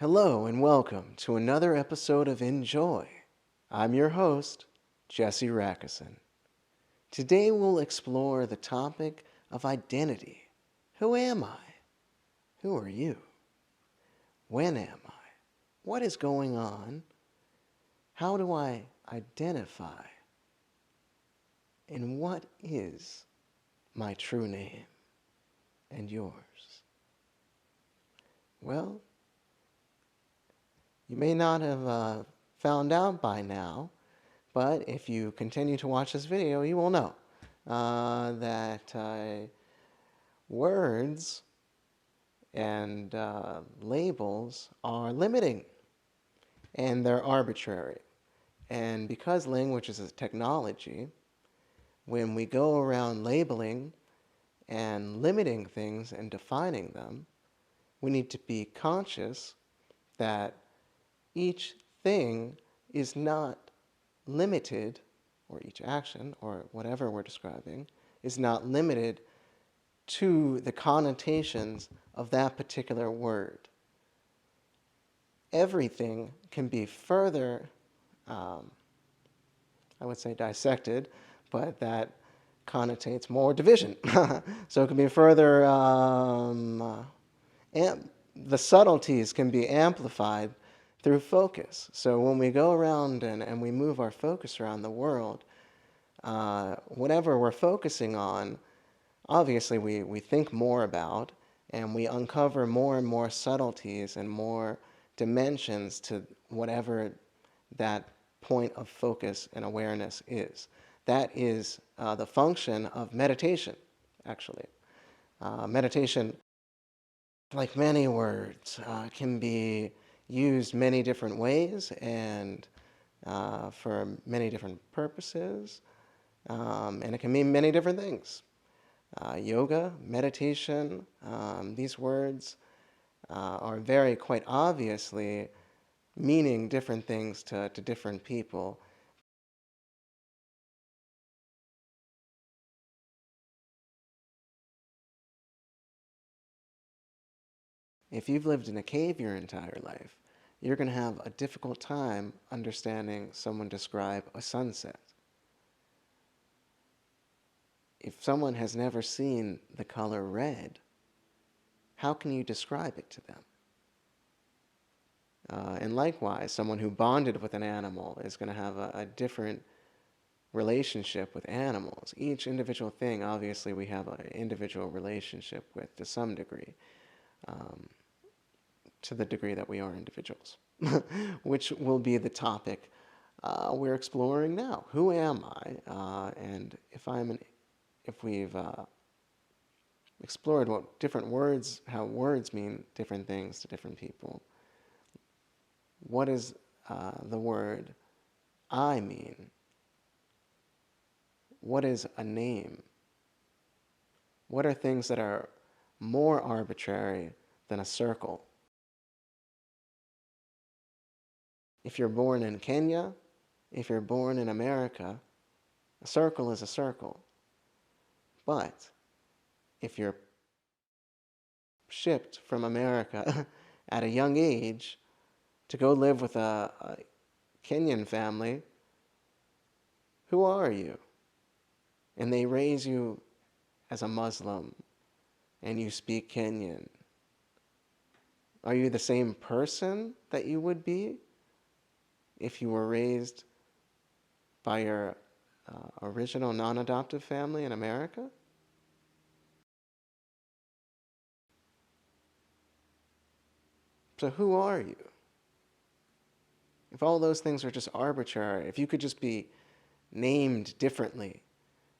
Hello and welcome to another episode of Enjoy. I'm your host, Jesse Rakusin. Today we'll explore the topic of identity. Who am I? Who are you? When am I? What is going on? How do I identify? And what is my true name and yours? Well, you may not have found out by now, but if you continue to watch this video, you will know that words and labels are limiting and they're arbitrary. And because language is a technology, when we go around labeling and limiting things and defining them, we need to be conscious that each thing is not limited, or each action, or whatever we're describing, is not limited to the connotations of that particular word. Everything can be further, I would say dissected, but that connotates more division. So it can be further, the subtleties can be amplified through focus. So when we go around and we move our focus around the world, whatever we're focusing on, obviously we think more about, and we uncover more and more subtleties and more dimensions to whatever that point of focus and awareness is. That is the function of meditation, actually. Meditation, like many words, can be used many different ways and for many different purposes, and it can mean many different things. Yoga, meditation, these words are very quite obviously meaning different things to different people. If you've lived in a cave your entire life, you're going to have a difficult time understanding someone describe a sunset. If someone has never seen the color red, how can you describe it to them? And likewise, someone who bonded with an animal is going to have a different relationship with animals. Each individual thing, obviously, we have an individual relationship with to some degree, to the degree that we are individuals, which will be the topic we're exploring now. Who am I? And if we've explored what different words, how words mean different things to different people, what does the word I mean? What is a name? What are things that are more arbitrary than a circle? If you're born in Kenya, if you're born in America, a circle is a circle. But if you're shipped from America at a young age to go live with a Kenyan family, who are you? And they raise you as a Muslim and you speak Kenyan. Are you the same person that you would be if you were raised by your original non-adoptive family in America? So who are you? If all those things are just arbitrary, if you could just be named differently,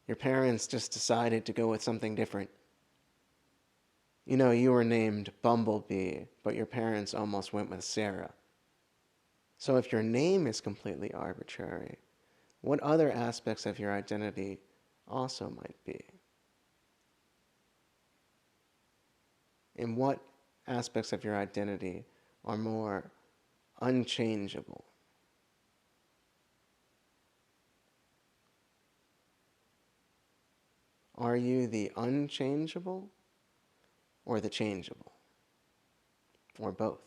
your parents just decided to go with something different. You know, you were named Bumblebee, but your parents almost went with Sarah. So if your name is completely arbitrary, what other aspects of your identity also might be? And what aspects of your identity are more unchangeable? Are you the unchangeable or the changeable? Or both?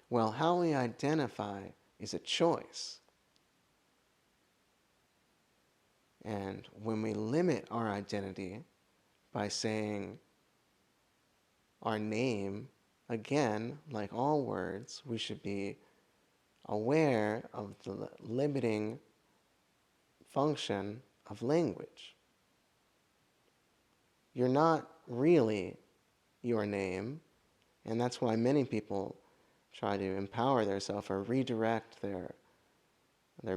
Well, how we identify is a choice. And when we limit our identity by saying our name, again, like all words, we should be aware of the limiting function of language. You're not really your name, and that's why many people try to empower themselves or redirect their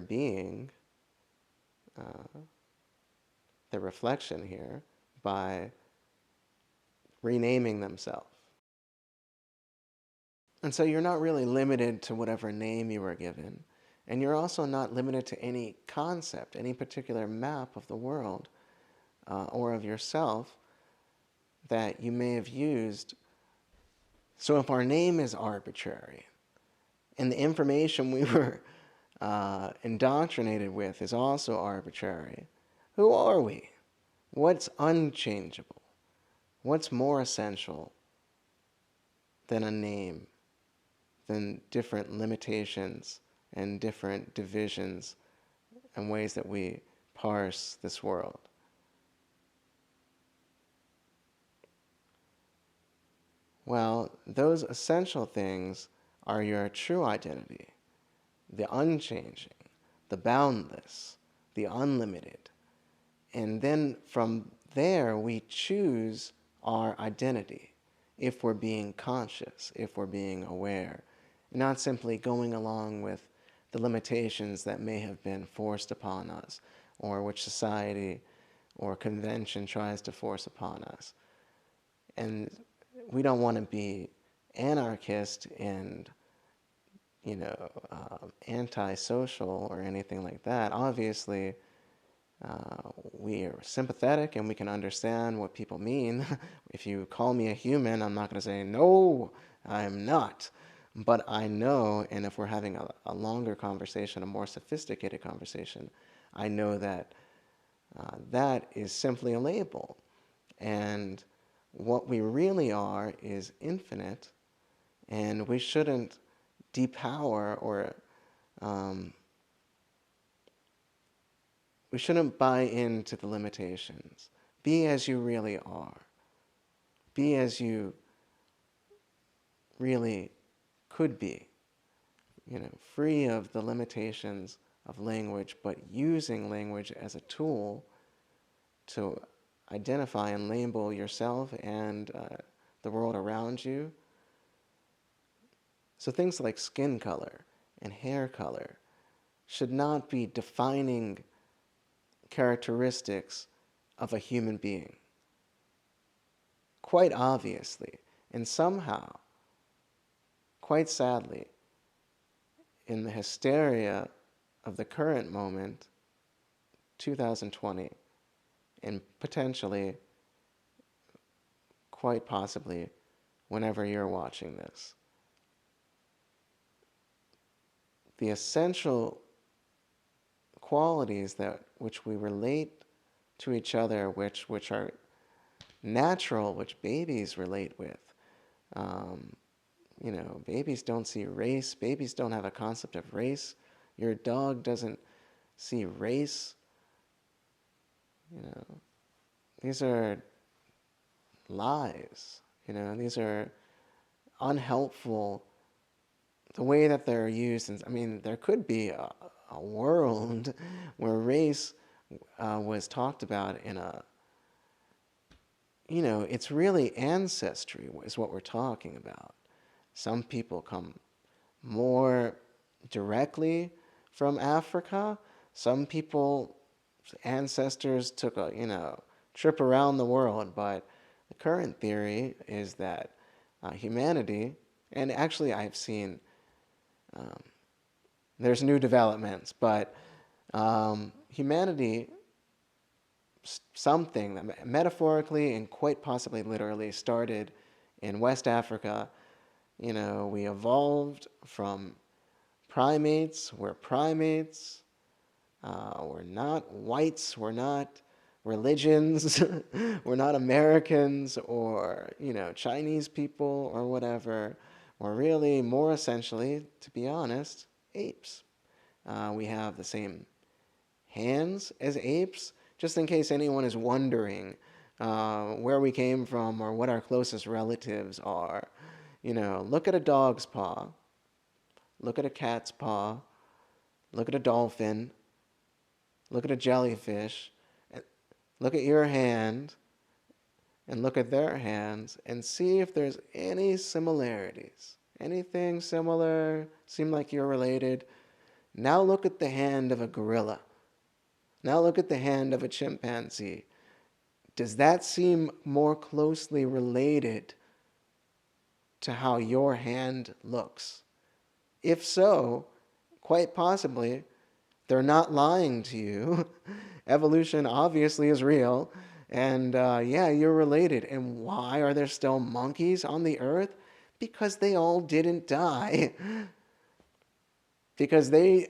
being, their reflection here, by renaming themselves. And so you're not really limited to whatever name you were given. And you're also not limited to any concept, any particular map of the world or of yourself that you may have used. So if our name is arbitrary and the information we were indoctrinated with is also arbitrary, who are we? What's unchangeable? What's more essential than a name, than different limitations and different divisions and ways that we parse this world? Well, those essential things are your true identity, the unchanging, the boundless, the unlimited. And then from there, we choose our identity if we're being conscious, if we're being aware, not simply going along with the limitations that may have been forced upon us or which society or convention tries to force upon us. And we don't want to be anarchist and antisocial or anything like that. Obviously, we are sympathetic and we can understand what people mean. If you call me a human, I'm not going to say, no, I'm not. But I know, and if we're having a longer conversation, a more sophisticated conversation, I know that that is simply a label. And what we really are is infinite, and we shouldn't depower or we shouldn't buy into the limitations. Be as you really are. Be as you really could be, free of the limitations of language, but using language as a tool to identify and label yourself and the world around you. So things like skin color and hair color should not be defining characteristics of a human being. Quite obviously, and somehow, quite sadly, in the hysteria of the current moment, 2020, and potentially, quite possibly, whenever you're watching this, the essential qualities that which we relate to each other, which are natural, which babies relate with. Babies don't see race. Babies don't have a concept of race. Your dog doesn't see race. These are lies. These are unhelpful. The way that they're used, and there could be a world where race was talked about in it's really ancestry is what we're talking about. Some people come more directly from Africa. Some people, ancestors took a trip around the world, but the current theory is that humanity, and actually I've seen, there's new developments, but humanity, something that metaphorically and quite possibly literally started in West Africa. We evolved from primates. We're primates. We're not whites. We're not religions. We're not Americans or, Chinese people or whatever. or really more essentially, to be honest, apes. We have the same hands as apes, just in case anyone is wondering where we came from or what our closest relatives are. Look at a dog's paw, look at a cat's paw, look at a dolphin, look at a jellyfish, look at your hand, and look at their hands, and see if there's any similarities. Anything similar, seem like you're related. Now look at the hand of a gorilla. Now look at the hand of a chimpanzee. Does that seem more closely related to how your hand looks? If so, quite possibly, they're not lying to you. Evolution obviously is real. And yeah, you're related. And why are there still monkeys on the earth? Because they all didn't die. Because they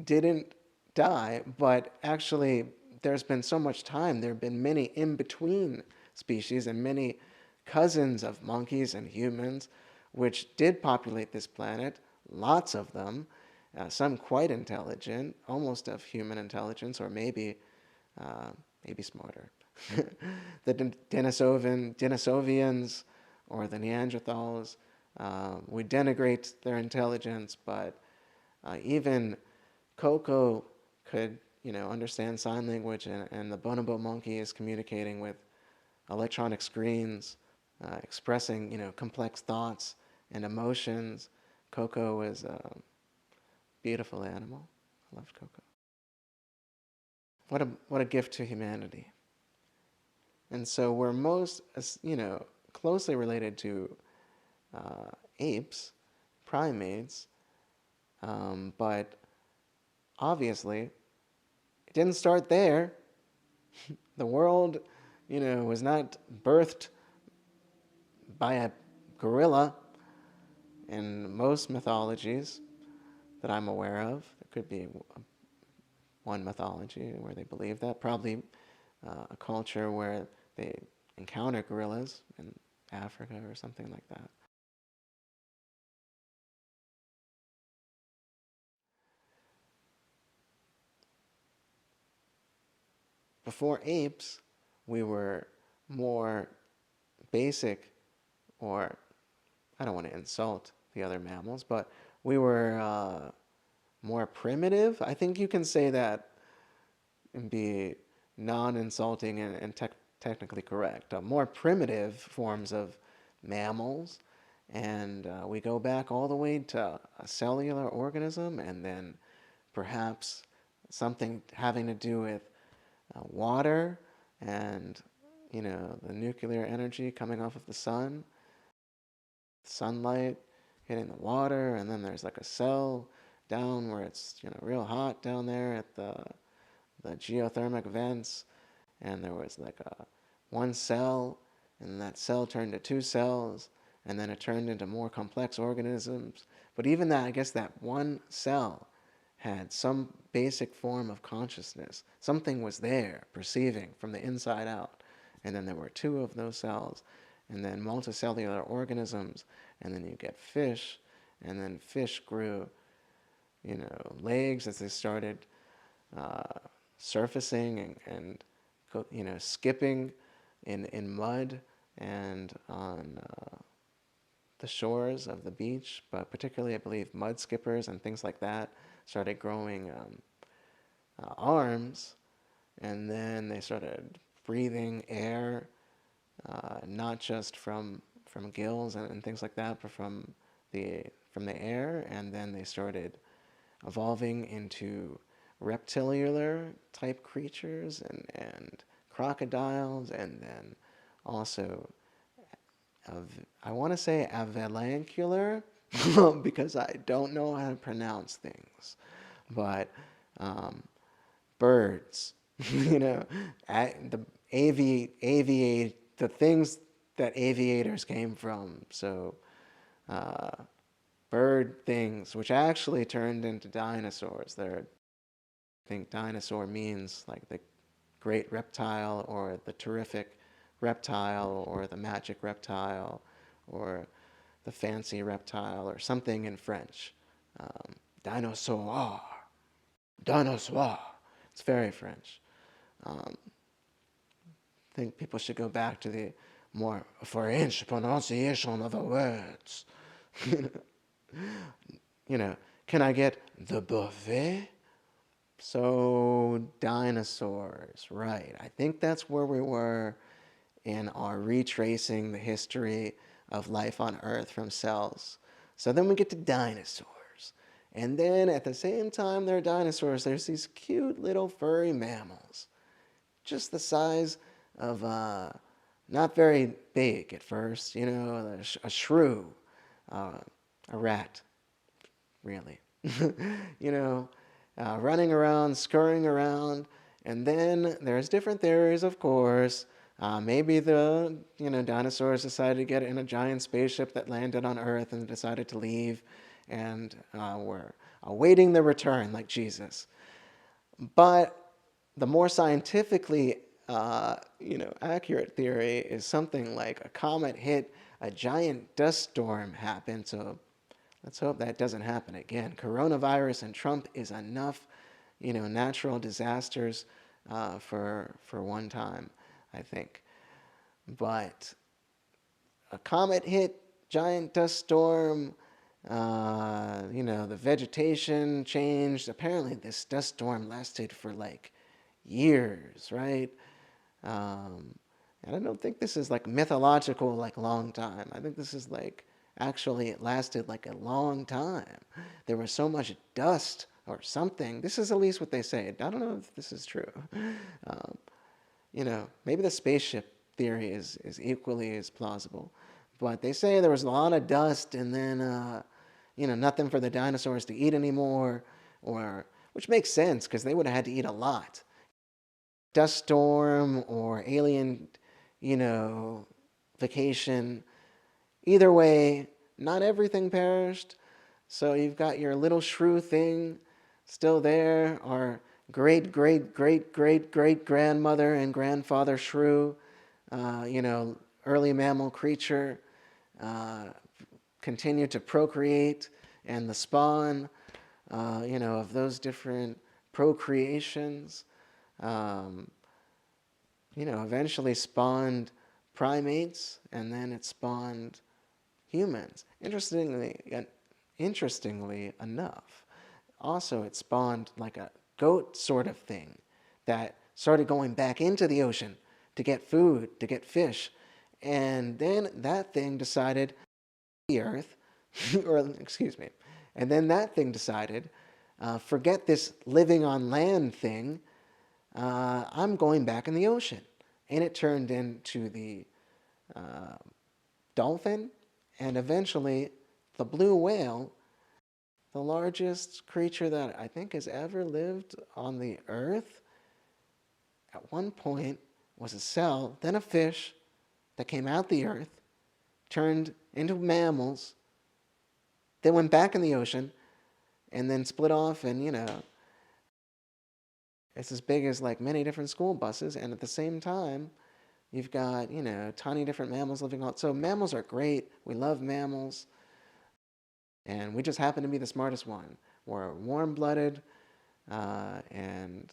didn't die, but actually there's been so much time. There have been many in-between species and many cousins of monkeys and humans which did populate this planet, lots of them, some quite intelligent, almost of human intelligence, or maybe smarter. The Denisovans or the Neanderthals, we denigrate their intelligence, but even Coco could, understand sign language, and the bonobo monkey is communicating with electronic screens, expressing, complex thoughts and emotions. Coco is a beautiful animal. I loved Coco. What a gift to humanity. And so we're most, closely related to apes, primates, but obviously it didn't start there. The world, was not birthed by a gorilla in most mythologies that I'm aware of. There could be one mythology where they believe that. Probably a culture where they encounter gorillas in Africa or something like that. Before apes, we were more basic, or I don't want to insult the other mammals, but we were more primitive. I think you can say that and be non-insulting and technically correct. More primitive forms of mammals, and we go back all the way to a cellular organism, and then perhaps something having to do with water and the nuclear energy coming off of the sun, sunlight hitting the water, and then there's like a cell down where it's real hot down there at the geothermic vents, and there was like a one cell, and that cell turned to two cells, and then it turned into more complex organisms. But even that, I guess that one cell had some basic form of consciousness. Something was there, perceiving from the inside out. And then there were two of those cells, and then multicellular organisms, and then you get fish, and then fish grew, legs as they started surfacing and skipping in mud and on the shores of the beach, but particularly I believe mud skippers and things like that started growing arms, and then they started breathing air, not just from gills and things like that, but from the air, and then they started evolving into reptiliar type creatures and crocodiles, and then also I want to say avalancular because I don't know how to pronounce things, but birds, the the things that aviators came from. So bird things, which actually turned into dinosaurs. I think dinosaur means like the great reptile, or the terrific reptile, or the magic reptile, or the fancy reptile or something in French. Dinosaur, dinosaur. It's very French. Um, I think people should go back to the more French pronunciation of the words. You know, can I get the buffet? So, dinosaurs, right. I think that's where we were in our retracing the history of life on Earth from cells. So then we get to dinosaurs. And then at the same time they're dinosaurs, there's these cute little furry mammals. Just the size of, not very big at first, a shrew, a rat, really. you know, Running around, scurrying around. And then there's different theories, of course. Maybe the dinosaurs decided to get in a giant spaceship that landed on Earth and decided to leave, and were awaiting their return, like Jesus. But the more scientifically, accurate theory is something like a comet hit, a giant dust storm happened. So let's hope that doesn't happen again. Coronavirus and Trump is enough, natural disasters for one time, I think. But a comet hit, giant dust storm, the vegetation changed. Apparently, this dust storm lasted for like years, right? And I don't think this is like mythological, like long time. I think this is like actually it lasted like a long time. There was so much dust or something. This is at least what they say. I don't know if this is true. Um, Maybe the spaceship theory is equally as plausible. But they say there was a lot of dust and then, nothing for the dinosaurs to eat anymore, which makes sense because they would have had to eat a lot. Dust storm or alien, vacation. Either way, not everything perished. So you've got your little shrew thing still there, our great, great, great, great, great grandmother and grandfather shrew, early mammal creature, uh, continue to procreate, and the spawn, of those different procreations, um, eventually spawned primates, and then it spawned humans. Interestingly enough, also it spawned like a goat sort of thing that started going back into the ocean to get food, to get fish, and then that thing decided the earth, or excuse me, and then that thing decided, forget this living on land thing, I'm going back in the ocean. And it turned into the uh, dolphin, and eventually the blue whale, the largest creature that I think has ever lived on the earth. At one point was a cell, then a fish that came out the earth, turned into mammals, then went back in the ocean, and then split off, and it's as big as like many different school buses. And at the same time, you've got tiny different mammals living on. So mammals are great. We love mammals, and we just happen to be the smartest one. We're warm-blooded, and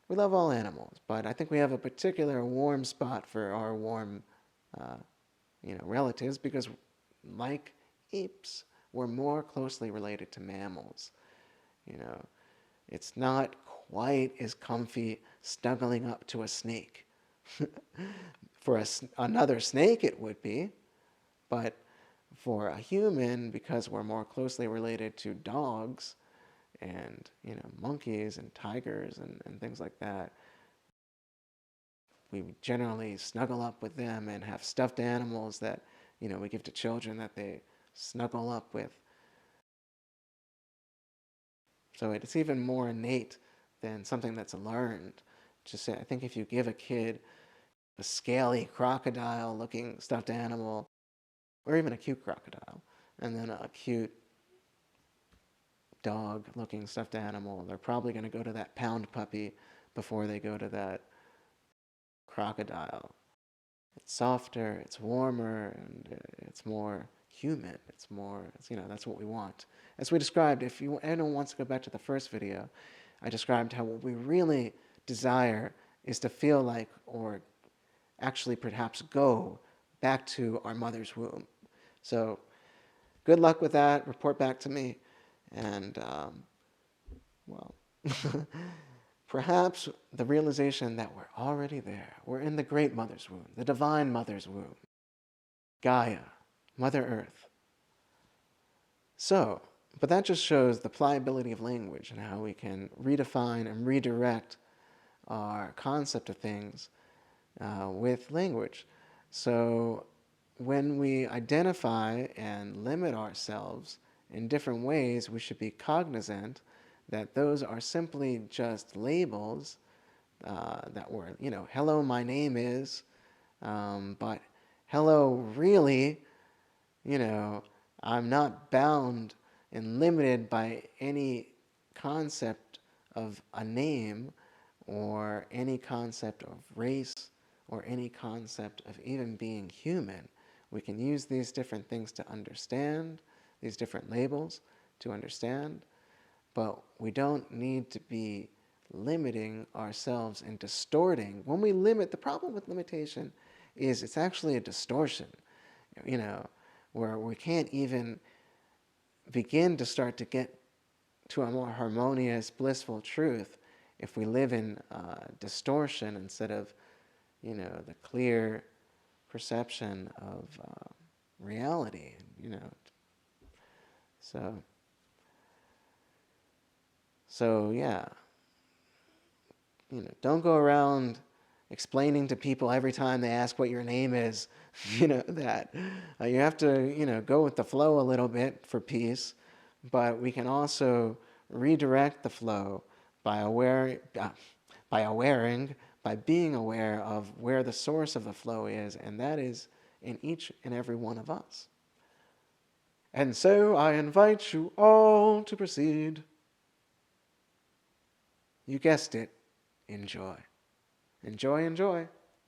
we love all animals. But I think we have a particular warm spot for our warm, uh, relatives because, like apes, we're more closely related to mammals. You know, it's not quite as comfy snuggling up to a snake. For another snake, it would be, but for a human, because we're more closely related to dogs and monkeys and tigers and things like that, we generally snuggle up with them and have stuffed animals that we give to children that they snuggle up with. So it's even more innate than something that's learned. Just say, I think if you give a kid a scaly crocodile-looking stuffed animal, or even a cute crocodile, and then a cute dog-looking stuffed animal, they're probably going to go to that pound puppy before they go to that crocodile. It's softer, it's warmer, and it's more human. It's more, that's what we want. As we described, if anyone wants to go back to the first video, I described how what we really desire is to feel like, or actually perhaps go back to our mother's womb. So good luck with that. Report back to me. And, well, perhaps the realization that we're already there. We're in the great mother's womb, the divine mother's womb, Gaia, Mother Earth. So, but that just shows the pliability of language and how we can redefine and redirect our concept of things with language. So when we identify and limit ourselves in different ways, we should be cognizant that those are simply just labels that were, hello, my name is, but hello, really, I'm not bound and limited by any concept of a name or any concept of race or any concept of even being human. We can use these different things to understand, these different labels to understand, but we don't need to be limiting ourselves and distorting. When we limit, the problem with limitation is it's actually a distortion, where we can't even begin to start to get to a more harmonious, blissful truth if we live in distortion instead of, the clear perception of reality, So yeah, don't go around explaining to people every time they ask what your name is, that you have to, go with the flow a little bit for peace, but we can also redirect the flow by being aware of where the source of the flow is, and that is in each and every one of us. And so I invite you all to proceed. You guessed it, enjoy. Enjoy, enjoy.